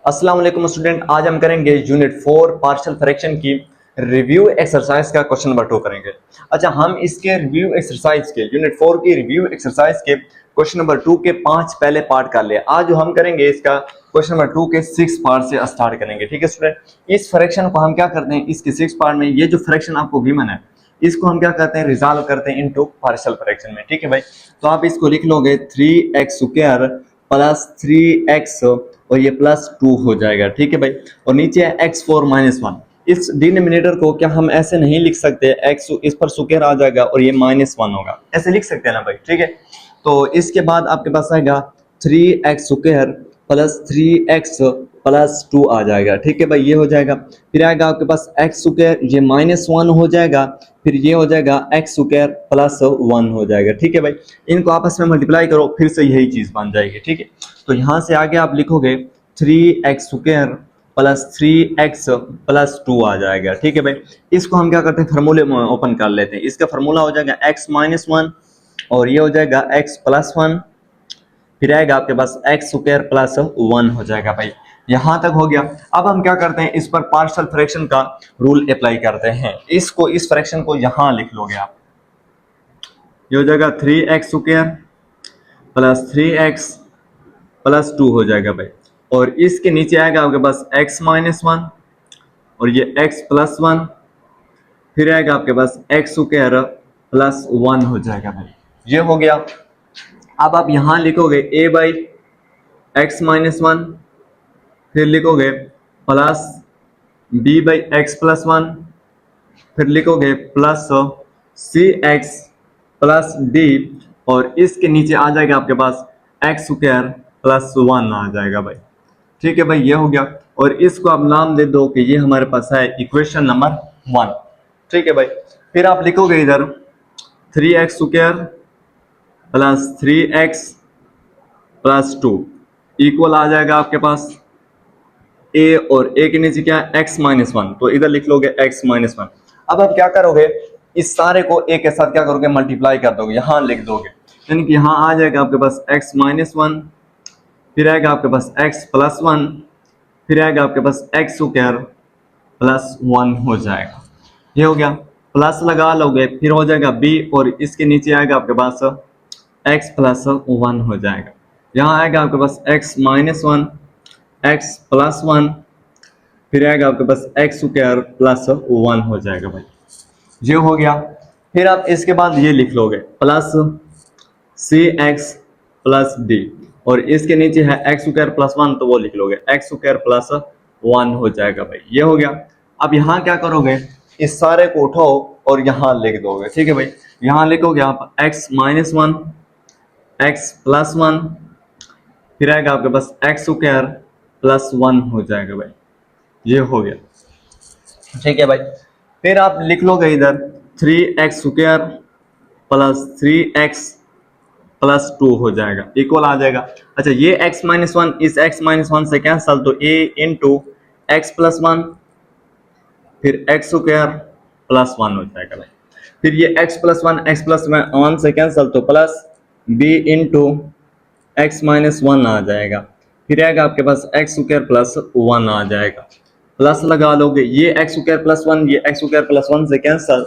अस्सलाम वालेकुम स्टूडेंट, आज हम करेंगे यूनिट 4 पार्शियल फ्रैक्शन की रिव्यू एक्सरसाइज का क्वेश्चन नंबर 2 करेंगे। अच्छा, हम इसके रिव्यू एक्सरसाइज के यूनिट 4 की रिव्यू एक्सरसाइज के क्वेश्चन नंबर 2 के 5 पहले पार्ट कर लिए। आज जो हम करेंगे इसका क्वेश्चन नंबर 2 के 6 पार्ट से स्टार्ट करेंगे। ठीक है स्टूडेंट, इस फ्रैक्शन को हम क्या करते हैं, इसके 6 पार्ट में ये जो फ्रैक्शन आपको गिवन है इसको हम क्या करते हैं, रिजॉल्व करते हैं इनटू पार्शियल फ्रैक्शन में। ठीक है भाई, तो आप इसको लिख लोगे 3x² प्लस 3x और ये प्लस 2 हो जाएगा। ठीक है भाई, और नीचे है x4 माइनस 1। इस डिनोमिनेटर को क्या हम ऐसे नहीं लिख सकते, x इस पर स्क्वायर आ जाएगा और ये -1 होगा, ऐसे लिख सकते हैं ना भाई। ठीक है, तो इसके बाद आपके पास आएगा 3x² प्लस 3x प्लस 2 आ जाएगा। ठीक है भाई, ये हो जाएगा। फिर आएगा आपके पास x², ये -1 हो जाएगा, फिर ये हो जाएगा x² प्लस 1 हो जाएगा। ठीक है भाई, इनको आपस में मल्टीप्लाई करो, फिर से यही चीज बन जाएगी। ठीक है, तो यहाँ से आगे आप लिखोगे 3x² प्लस 3x प्लस 2 आ जाएगा। ठीक है भाई, इसको हम क्या करते हैं, फार्मूले में ओपन कर लेते हैं। इसका फार्मूला हो जाएगा x-1 और ये हो जाएगा x प्लस 1, फिर आएगा आपके पास x² प्लस 1 हो जाएगा भाई। यहां तक हो गया। अब हम क्या करते हैं, इस पर पार्शियल फ्रैक्शन का रूल अप्लाई करते हैं। इसको, इस फ्रैक्शन को यहां लिख लोगे आप, ये हो जाएगा 3x² प्लस 3x प्लस 2 हो जाएगा भाई, और इसके नीचे आएगा आपके पास x-1 और ये x प्लस 1, फिर आएगा आपके पास x² प्लस 1 हो जाएगा भाई, ये हो गया। अब आप यहां लिखोगे a बाई x-1, फिर लिखोगे plus b by x plus 1, फिर लिखोगे प्लस cx प्लस d, और इसके नीचे आ जाएगा आपके पास x² प्लस 1 आ जाएगा भाई। ठीक है भाई, ये हो गया, और इसको आप नाम दे दो कि ये हमारे पास है इक्वेशन नंबर 1। ठीक है भाई, फिर आप लिखोगे इधर 3x² plus 3x plus 2 equal आ जाएगा आपके पास a, और a के नीचे क्या है x-1, तो इधर लिख लोगे x-1। अब आप क्या करोगे, इस सारे को a के साथ क्या करोगे, मल्टीप्लाई कर दोगे, यहां लिख दोगे, यानी कि यहां आ जाएगा आपके पास x-1, फिर आएगा आपके पास x प्लस 1, फिर आएगा आपके पास x² प्लस 1 हो जाएगा, ये हो गया। प्लस लगा लोगे, फिर हो जाएगा b, और इसके नीचे आएगा आपके पास x प्लस 1 हो जाएगा। यहाँ आएगा आपके पास x-1, x प्लस 1, फिर आएगा आपके पास x² प्लस 1 हो जाएगा भाई, ये हो गया। फिर आप इसके बाद ये लिख लोगे प्लस cx प्लस d, और इसके नीचे है x² प्लस 1, तो वो लिख लोगे x² प्लस 1 हो जाएगा भाई, ये हो गया। अब यहाँ क्या करोगे, इस सारे को उठाओ और यहाँ लिख दोगे। ठीक है भाई, यहाँ लिखोगे आप x-1, x प्लस 1, फिर आएगा आपके पास x² प्लस 1 हो जाएगा भाई, ये हो गया। ठीक है भाई, फिर आप लिख लोगे इधर 3x² प्लस 3x प्लस 2 हो जाएगा, इक्वल आ जाएगा। अच्छा, ये x-1 इस x-1 से कैंसल, तो a इंटू x प्लस 1 फिर x² प्लस 1 हो जाएगा भाई, फिर ये x प्लस 1 से कैंसल, तो प्लस b इंटू x-1 आ जाएगा, फिर आएगा आपके पास x² प्लस 1 आ जाएगा। प्लस लगा लोगे, ये x² प्लस 1 ये x² प्लस 1 से कैंसल,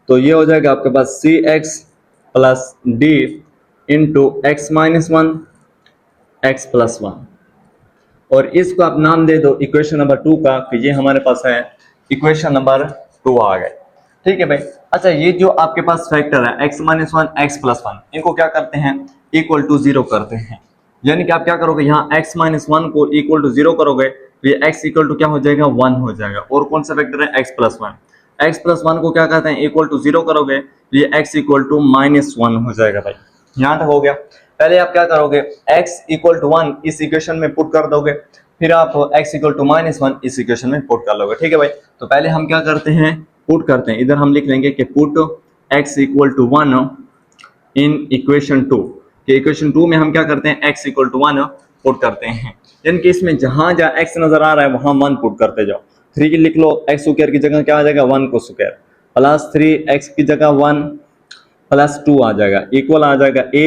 तो ये हो जाएगा आपके पास cx plus d into x-1 x plus 1, और इसको आप नाम दे दो इक्वेशन नंबर 2 का, कि ये हमारे पास है इक्वेशन नंबर 2 आ गए। ठीक है भाई। अच्छा, ये जो आपके पास फैक्टर है x-1 x प्लस 1, इनको क्या करते हैं, इक्वल टू 0 करते हैं। यानी कि आप क्या करोगे, यहाँ x-1 को इक्वल टू 0 करोगे, तो ये x इक्वल टू क्या हो जाएगा, 1 हो जाएगा। और कौन सा फैक्टर है, x प्लस 1। x प्लस 1 को क्या कहते हैं, इक्वल टू 0 करोगे, तो ये x इक्वल टू -1 हो जाएगा भाई। यहाँ तक हो गया। पहले आप क्या करोगे, x इक्वल टू 1 इस इक्वेशन में पुट कर दोगे, फिर आप x इक्वल टू -1 इस इक्वेशन में पुट कर लोगे। ठीक है भाई, तो पहले हम क्या करते हैं, पुट करते हैं। इधर हम लिख लेंगे कि put x equal to 1 in equation 2, कि इक्वेशन 2 में हम क्या करते हैं, x इक्वल टू 1 पुट करते हैं। यानी कि इसमें जहां जहां x नजर आ रहा है वहां 1 पुट करते जाओ। 3 की लिख लो, x² की जगह क्या आ जाएगा, 1 को स्क्वायर, प्लस 3x की जगह 1 प्लस 2 आ जाएगा, इक्वल आ जाएगा a,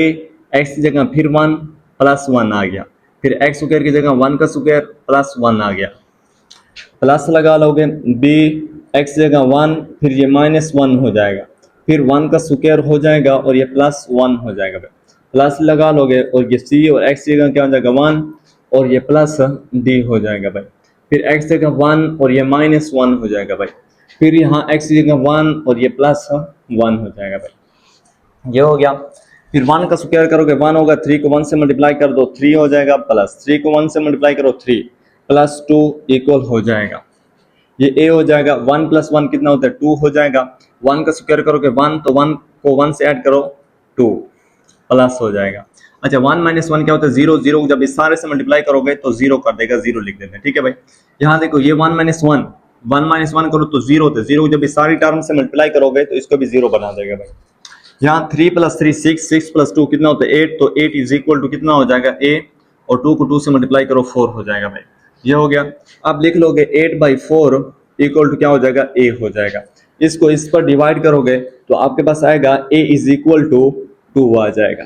x की जगह फिर 1 प्लस 1 आ गया, फिर एक्स स्क्वायर की जगह 1 का स्क्वायर प्लस 1 आ गया, प्लस लगा लोगे बी एक्स जगह 1, फिर ये -1 हो जाएगा, फिर 1 का स्क्वायर हो जाएगा और ये +1 हो जाएगा भाई, प्लस लगा लोगे और ये सी और एक्स जगह क्या हो जाएगा 1 और ये प्लस डी हो जाएगा भाई, फिर एक्स जगह 1 और ये -1 हो जाएगा भाई, फिर यहाँ एक्स जगह 1 और ये +1 हो जाएगा भाई, ये हो गया। फिर 1 का स्क्वायर करोगे 1 होगा, 3 को 1 से मल्टीप्लाई कर दो 3 हो जाएगा, प्लस 3 को 1 से मल्टीप्लाई करो 3 +2 इक्वल हो जाएगा, ये a हो जाएगा। 1 + 1 कितना होता है 2 हो जाएगा, 1 का स्क्वायर करोगे 1 तो 1 को 1 से ऐड करो 2 प्लस हो जाएगा। अच्छा 1 - 1 क्या होता है 0, 0 जब इस सारे से मल्टीप्लाई करोगे तो 0 कर देगा, 0 लिख देते हैं, ठीक है भाई। यहाँ देखो ये 1 - 1 1 - 1 करो तो 0 होता है, 0 जब इस सारी टर्म से मल्टीप्लाई करोगे तो इसको भी 0 बना देगा भाई। यहाँ 3 + 3 6, 6 + 2 कितना होता है 8, तो 8 = कितना हो जाएगा a, और 2 को 2 से मल्टीप्लाई करो 4 हो जाएगा भाई, ये हो गया। अब लिख लोगे 8/4 = क्या हो जाएगा a हो जाएगा, इसको इस पर डिवाइड करोगे तो आपके पास आएगा a = 2 आ जाएगा,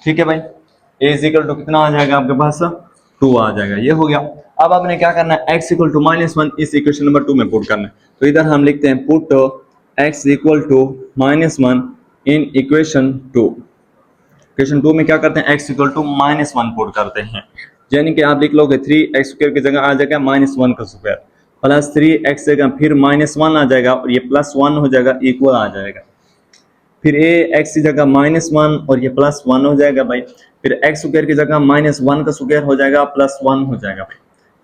ठीक है भाई। a = कितना आ जाएगा आपके पास 2 आ जाएगा, ये हो गया। अब आपने क्या करना है x = -1 इस इक्वेशन नंबर 2 में पुट करना है, तो इधर हम लिखते हैं put x = -1 in equation 2। Equation 2 में क्या करते हैं x = -1 पुट करते हैं, यानी कि आप लिख लोगे 3x² की जगह आ जाएगा -1 का स्क्वायर प्लस 3x जगह फिर -1 आ जाएगा और ये +1 हो जाएगा इक्वल आ जाएगा, फिर a x की जगह -1 और ये +1 हो जाएगा भाई, फिर x² की जगह -1 का स्क्वायर हो जाएगा +1 हो जाएगा भाई,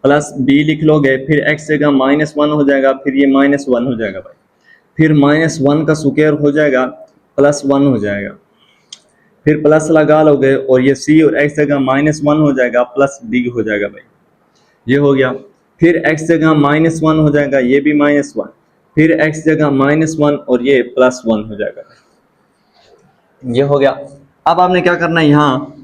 प्लस b लिख लोगे, फिर x जगह -1 हो जाएगा, फिर ये -1 हो जाएगा भाई, फिर -1 का स्क्वायर हो जाएगा +1 हो जाएगा, फिर प्लस लगा लोगे और ये c और x जगह -1 हो जाएगा प्लस d हो जाएगा भाई, ये हो गया। फिर x जगह -1 हो जाएगा, ये भी -1, फिर x जगह -1 और ये +1 हो जाएगा, ये हो गया। अब आपने क्या करना है यहाँ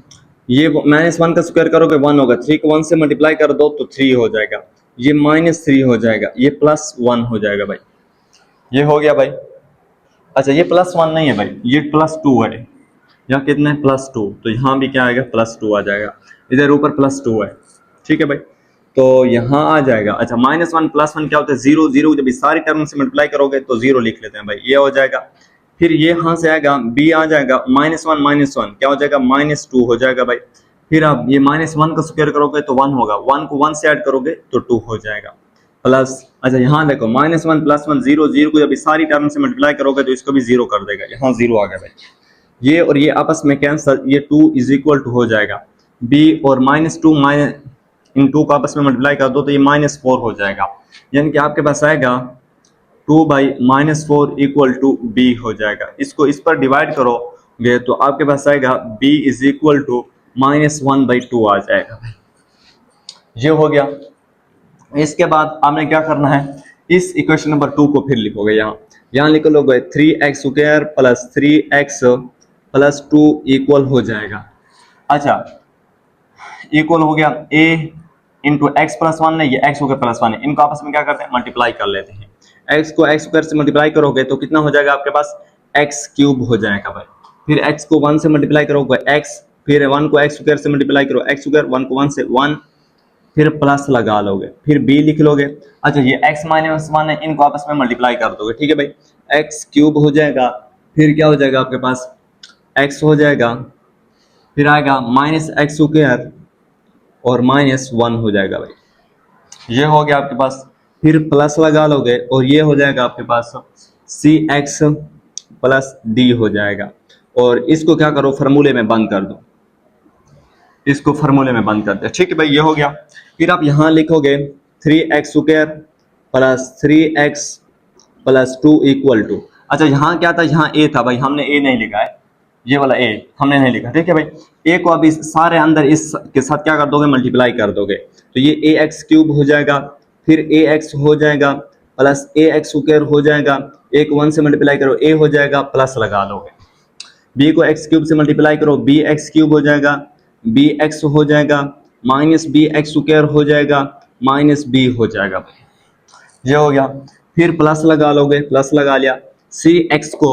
ये -1 का स्क्वायर करोगे 1 होगा, 3 को 1 से मल्टीप्लाई कर दो तो 3 हो जाएगा, ये -3 हो जाएगा, ये +1 हो जाएगा भाई, ये हो गया भाई। अच्छा ये +1 नहीं है भाई, ये +2 है, यहाँ कितना है +2, तो यहाँ भी क्या आएगा +2 आ जाएगा, इधर ऊपर +2 है, ठीक है भाई, तो यहाँ आ जाएगा। अच्छा -1 +1 क्या होता है 0, 0 जब इस सारी टर्म से मल्टीप्लाई करोगे तो 0 लिख लेते हैं भाई, ये हो जाएगा। फिर ये यहाँ से आएगा b आ जाएगा -1 क्या हो जाएगा -2 हो जाएगा भाई, फिर आप ये -1 का स्क्वायर करोगे तो 1 होगा, 1 को 1 से ऐड करोगे तो 2 हो जाएगा प्लस। अच्छा यहाँ देखो -1 +1 0, 0 को जब इस सारी टर्म से मल्टीप्लाई करोगे तो इसको भी 0 कर देगा, यहाँ 0 आ गया भाई, ये और ये आपस में कैंसल, ये 2 = हो जाएगा b और -2 इन 2 को आपस में मल्टीप्लाई कर दो तो ये -4 हो जाएगा, यानी कि आपके पास आएगा 2/-4 = b हो जाएगा। इसको इस पर डिवाइड करोगे तो आपके पास आएगा b = -1/2 आ जाएगा भाई, ये हो गया। इसके बाद आपने क्या करना है इस इक्वेशन नंबर 2 को फिर लिखोगे, यहाँ लिख लोगे 3x² + 3x + 2 इक्वल हो जाएगा। अच्छा इक्वल हो गया a × x + 1 है, ये x हो गया +1 है, इनको आपस में क्या करते हैं मल्टीप्लाई कर लेते हैं, x को x² से मल्टीप्लाई करोगे तो कितना हो जाएगा आपके पास x³ हो जाएगा भाई, फिर x को 1 से मल्टीप्लाई करोगे x, फिर 1 को x² से मल्टीप्लाई करो x², 1 को 1 से 1, फिर प्लस लगा लोगे, फिर b लिख लोगे। अच्छा ये x - 1 है, इनको आपस में मल्टीप्लाई कर दोगे, ठीक है भाई, x³ हो जाएगा, फिर क्या हो जाएगा आपके पास x हो जाएगा, फिर आएगा -x² और -1 हो जाएगा भाई, ये हो गया आपके पास, फिर प्लस लगा लोगे और ये हो जाएगा आपके पास cx + d हो जाएगा, और इसको क्या करो फार्मूले में बंद कर दो, इसको फार्मूले में बंद करते हैं, ठीक है भाई, ये हो गया। फिर आप यहाँ लिखोगे 3x² + 3x + 2 = अच्छा यहाँ क्या था, यहाँ a था भाई, हमने a नहीं लिखा है, ये वाला a हमने नहीं लिखा, ठीक है भाई। a को अब इस सारे अंदर इस के साथ क्या कर दोगे मल्टीप्लाई कर दोगे, तो ये ax³ हो जाएगा, फिर ax हो जाएगा प्लस ax² हो जाएगा, a को 1 से मल्टीप्लाई करो a हो जाएगा, प्लस लगा लोगे, b को x³ से मल्टीप्लाई करो bx³ हो जाएगा, bx हो जाएगा, -bx² हो जाएगा, -b हो जाएगा भाई, ये हो गया। फिर प्लस लगा लोगे, प्लस लगा लिया, cx को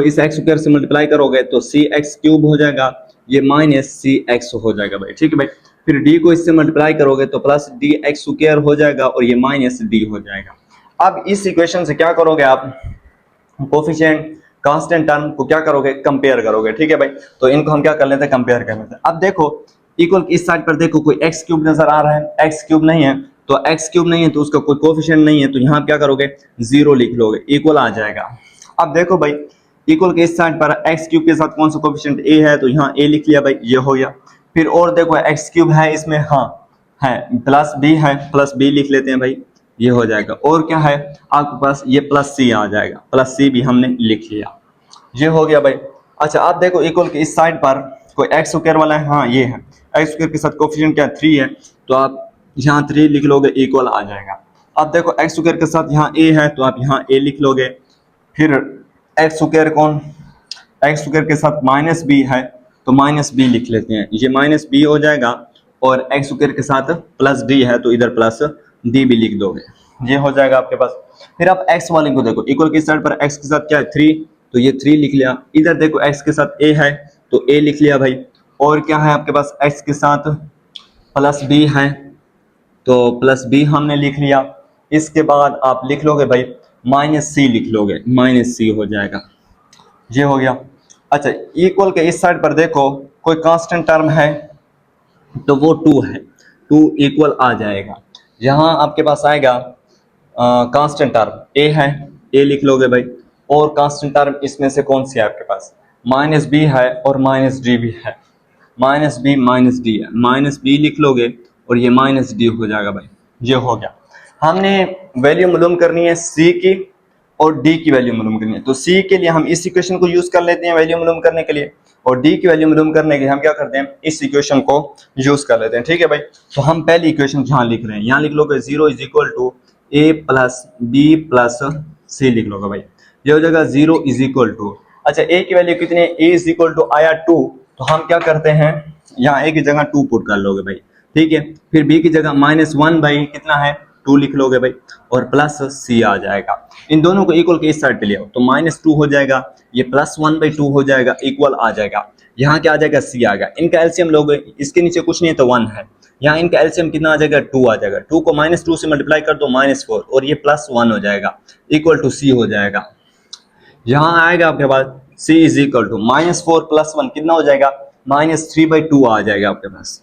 इस x² से मल्टीप्लाई करोगे तो cx³ हो जाएगा, ये माइनस सी एक्स हो जाएगा भाई, ठीक है भाई। फिर डी को इससे मल्टीप्लाई करोगे तो प्लस डी एक्स स्क्वायर हो जाएगा और ये माइनस डी हो जाएगा। अब इस इक्वेशन से क्या करोगे आप, कोफिशिएंट कांस्टेंट टर्म को क्या करोगे, कंपेयर करोगे, ठीक है भाई। तो इनको हम क्या कर लेते हैं, कंपेयर कर लेते हैं। अब देखो इक्वल इस साइड पर देखो कोई एक्स क्यूब नजर आ रहा है, एक्स क्यूब नहीं है, तो एक्स क्यूब नहीं है तो उसका कोई कोफिशिएंट नहीं है, तो यहाँ क्या करोगे, जीरो लिख लोगे, इक्वल आ जाएगा। अब देखो भाई इक्वल के इस साइड पर एक्स क्यूब के साथ कौन सा कोफिशिएंट ए है, तो यहाँ ए लिख लिया भाई, ये हो गया। फिर और देखो एक्स क्यूब है इसमें, हाँ है, प्लस बी है, प्लस बी लिख लेते हैं भाई, ये हो जाएगा। और क्या है आपके पास, ये प्लस सी आ जाएगा, प्लस सी भी हमने लिख लिया, ये हो गया भाई। अच्छा आप देखो इक्वल के इस साइड पर कोई एक्स स्क्वायर वाला है, हाँ ये है, एक्स स्क्वायर के साथ कोफिशिएंट क्या 3 है, तो आप यहाँ 3 लिख लोगे, इक्वल आ जाएगा। अब देखो एक्स स्क्वायर के साथ यहाँ ए है, तो आप यहाँ ए लिख लोगे। फिर एक्स स्क्वायर कौन, एक्स स्क्वायर के साथ माइनस बी है, तो माइनस बी लिख लेते हैं, ये माइनस बी हो जाएगा। और एक्स स्क्वायर के साथ प्लस डी है, तो इधर प्लस डी भी लिख दोगे, ये हो जाएगा आपके पास। फिर आप एक्स वाले को देखो, इक्वल के साइड पर एक्स के साथ क्या है 3, तो ये 3 लिख लिया। इधर देखो एक्स के साथ ए है, तो ए लिख लिया भाई। और क्या है आपके पास, एक्स के साथ प्लस बी है, तो प्लस बी हमने लिख लिया। इसके बाद आप लिख लोगे भाई माइनस सी लिख लोगे, माइनस सी हो जाएगा, ये हो गया। अच्छा इक्वल के इस साइड पर देखो कोई कांस्टेंट टर्म है, तो वो 2 है, 2 इक्वल आ जाएगा। यहाँ आपके पास आएगा कांस्टेंट टर्म ए है, ए लिख लोगे भाई। और कांस्टेंट टर्म इसमें से कौन सी है आपके पास, माइनस बी है और माइनस डी भी है, माइनस बी माइनस डी है, माइनस बी लिख लोगे और ये माइनस डी हो जाएगा भाई, ये हो गया। हमने वैल्यू मालूम करनी है सी की और डी की वैल्यू मालूम करनी है, तो सी के लिए हम इस इक्वेशन को यूज कर लेते हैं वैल्यू मालूम करने के लिए, और डी की वैल्यू मालूम करने के लिए हम क्या करते हैं, इस इक्वेशन को यूज कर लेते हैं, ठीक है भाई। तो हम पहली इक्वेशन जहाँ लिख रहे हैं, यहाँ लिख लोगे 0 is equal to A plus B plus C लिख लोगे भाई, ये हो जाएगा 0 इज इक्वल टू। अच्छा ए की वैल्यू कितनी है, ए इज इक्वल टू आया 2, तो हम क्या करते हैं, यहाँ ए की जगह 2 पुट कर लोगे भाई, ठीक है। फिर बी की जगह -1 बाई कितना है 2 लिख लोगे भाई, और प्लस सी आ जाएगा। इन दोनों को इक्वल के इस साइड पे ले आओ, तो -2 हो जाएगा, ये +1/2 हो जाएगा, इक्वल आ जाएगा। यहाँ क्या आ जाएगा, सी आ गया। इनका एलसीएम लोगे, इसके नीचे कुछ नहीं है तो 1 है, यहाँ इनका एलसीएम कितना आ जाएगा, 2 आ जाएगा। 2 को -2 से मल्टीप्लाई कर दो -4, और ये +1 हो जाएगा, इक्वल टू सी हो जाएगा। यहाँ आएगा आपके पास c इज इक्वल टू -4 + 1 कितना हो जाएगा, -3/2 आ जाएगा आपके पास,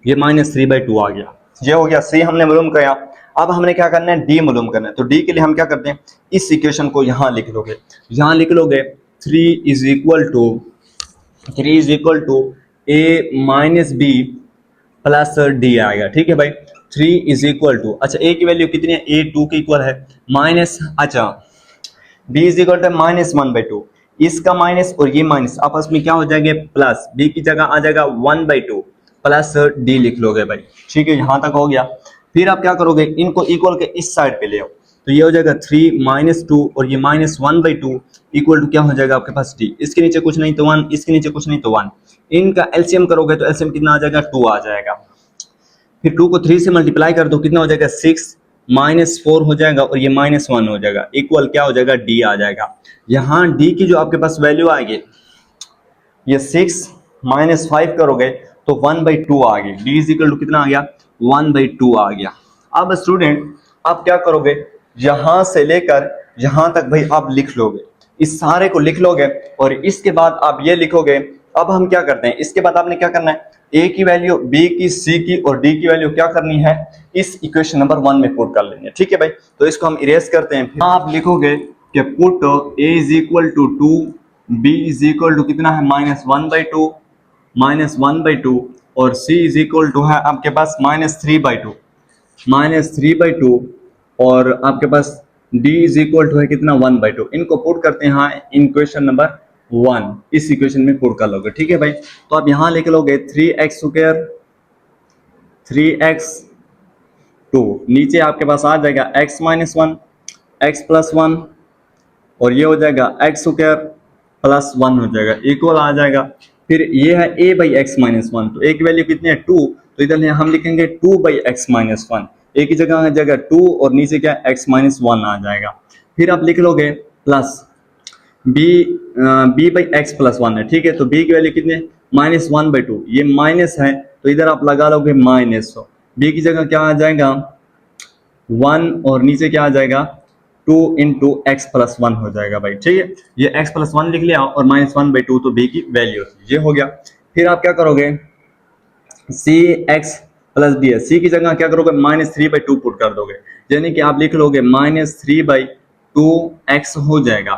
ये -3/2 आ गया, ये हो गया। c हमने मालूम किया। अब हमने क्या करना है, d मालूम करना है, तो d के लिए हम क्या करते हैं, इस इक्वेशन को यहाँ लिख लोगे, यहाँ लिख लोगे 3 is equal to a minus B plus D आएगा, ठीक है भाई। 3 इज इक्वल टू, अच्छा a की वैल्यू कितनी है, a 2 के इक्वल है, माइनस, अच्छा b इज इक्वल टू -1/2, इसका माइनस और ये माइनस आपस में क्या हो जाएंगे, प्लस, b की जगह आ जाएगा 1/2 प्लस d लिख लोगे भाई, ठीक है, यहाँ तक हो गया। फिर आप क्या करोगे, इनको इक्वल के इस साइड पे ले आओ, तो ये हो जाएगा 3 - 2 और ये -1/2 इक्वल टू क्या हो जाएगा आपके पास d, इसके नीचे कुछ नहीं तो 1, इसके नीचे कुछ नहीं तो 1, इनका एलसीएम करोगे तो एलसीएम कितना आ जाएगा, 2 आ जाएगा। फिर 2 को 3 से मल्टीप्लाई कर दो, कितना हो जाएगा 6, -4 हो जाएगा और ये -1 हो जाएगा, इक्वल क्या हो जाएगा, d आ जाएगा। यहाँ d की जो आपके पास वैल्यू आएगी, ये 6 - 5 करोगे तो 1/2 आ गई, d इज इक्वल टू कितना आ गया, 1/2 आ गया। अब स्टूडेंट आप क्या करोगे, यहाँ से लेकर यहाँ तक भाई आप लिख लोगे, इस सारे को लिख लोगे और इसके बाद आप ये लिखोगे। अब हम क्या करते हैं, इसके बाद आपने क्या करना है, a की वैल्यू, b की, c की और d की वैल्यू क्या करनी है, इस इक्वेशन नंबर 1 में पुट कर लेंगे, ठीक है भाई। तो इसको हम इरेज करते हैं, फिर आप लिखोगे कि put a is equal to 2, b is equal to कितना है, -1/2 और c इज इक्वल टू है आपके पास -3/2 और आपके पास d इज इक्वल टू है कितना, 1/2। इनको पुट करते हैं हाँ इन इक्वेशन नंबर 1, इस इक्वेशन में पुट कर लोगे, ठीक है भाई। तो आप यहाँ लिख लोगे 3x², 3x2, नीचे आपके पास आ जाएगा x - 1, x + 1 और ये हो जाएगा x² + 1 हो जाएगा, इक्वल आ जाएगा। फिर ये है a/x - 1, तो a की वैल्यू कितनी है 2, तो इधर हम लिखेंगे 2/x - 1, a की जगह है जगह 2 और नीचे क्या x - 1 आ जाएगा। फिर आप लिख लोगे प्लस b/x + 1 है, ठीक है, तो b की वैल्यू कितनी है -1/2, ये माइनस है तो इधर आप लगा लोगे माइनस, बी की जगह क्या आ जाएगा 1 और नीचे क्या आ जाएगा 2 इंटू एक्स प्लस 1 हो जाएगा भाई, ठीक है। ये x प्लस 1 लिख लिया और -1/2 तो b की वैल्यू ये हो गया। फिर आप क्या करोगे सी एक्स प्लस डी है, सी की जगह क्या करोगे -3/2 पुट कर दोगे, यानी कि आप लिख लोगे -3/2 एक्स हो जाएगा।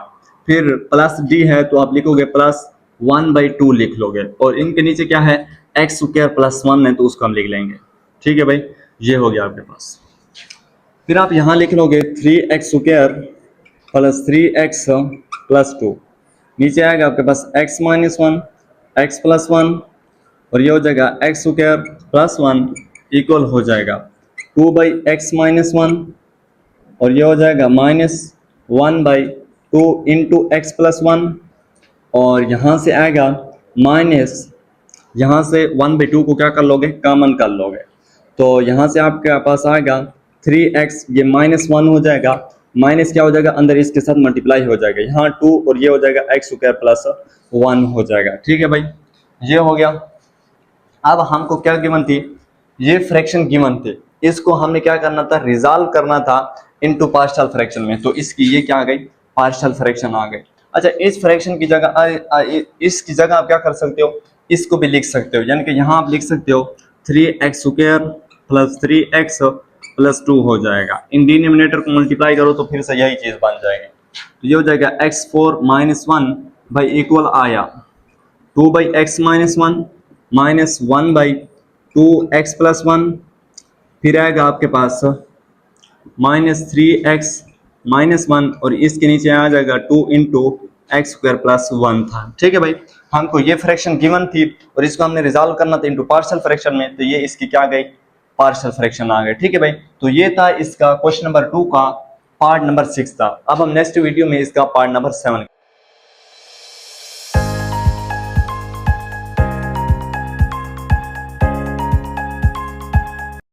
फिर प्लस डी है तो आप लिखोगे +1/2 लिख लोगे, और इनके नीचे क्या है एक्स स्क्वायर प्लस 1 है तो उसको हम लिख लेंगे, ठीक है भाई। ये हो गया आपके पास। फिर आप यहाँ लिख लोगे 3x square plus 3x plus 2, नीचे आएगा आपके पास x माइनस 1 x प्लस 1 और ये हो जाएगा एक्स स्क्वायर प्लस 1 इक्वल हो जाएगा 2/x माइनस 1 और ये हो जाएगा -1/2 इंटू एक्स प्लस 1, और यहाँ से आएगा माइनस, यहाँ से 1/2 को क्या कर लोगे कॉमन कर लोगे, तो यहाँ से आपके पास आएगा 3x, ये -1 हो जाएगा, माइनस क्या हो जाएगा अंदर इसके साथ मल्टीप्लाई हो जाएगा, यहाँ 2 और ये हो जाएगा एक्स स्क्वायर प्लस 1 हो जाएगा, ठीक है भाई। ये हो गया। अब हमको क्या गिवन थी, ये फ्रैक्शन गिवन थे, इसको हमने क्या करना था रिजॉल्व करना था इनटू पार्शियल फ्रैक्शन में, तो इसकी ये क्या आ गई पार्शियल फ्रैक्शन आ गई। अच्छा, इस फ्रैक्शन की जगह इसकी जगह आप क्या कर सकते हो, इसको भी लिख सकते हो, यानी कि यहाँ आप लिख सकते हो 3x square plus 3x plus 2 हो जाएगा, इन डिनोमिनेटर को मल्टीप्लाई करो तो फिर से यही चीज बन जाएगी, तो ये हो जाएगा x4 माइनस 1 भाई इक्वल आया 2/x माइनस 1 -1/2 एक्स प्लस 1, फिर आएगा आपके पास -3x माइनस 1 और इसके नीचे आ जाएगा 2 इंटू एक्स स्क्वायर प्लस 1 था, ठीक है भाई। हमको ये फ्रैक्शन गिवन थी और इसको हमने रिजॉल्व करना था इनटू पार्शियल फ्रैक्शन में, तो ये इसकी क्या गई पार्शियल फ्रैक्शन आ गए, ठीक है भाई। तो ये था इसका क्वेश्चन नंबर 2 का पार्ट नंबर 6 था। अब हम नेक्स्ट वीडियो में इसका पार्ट नंबर 7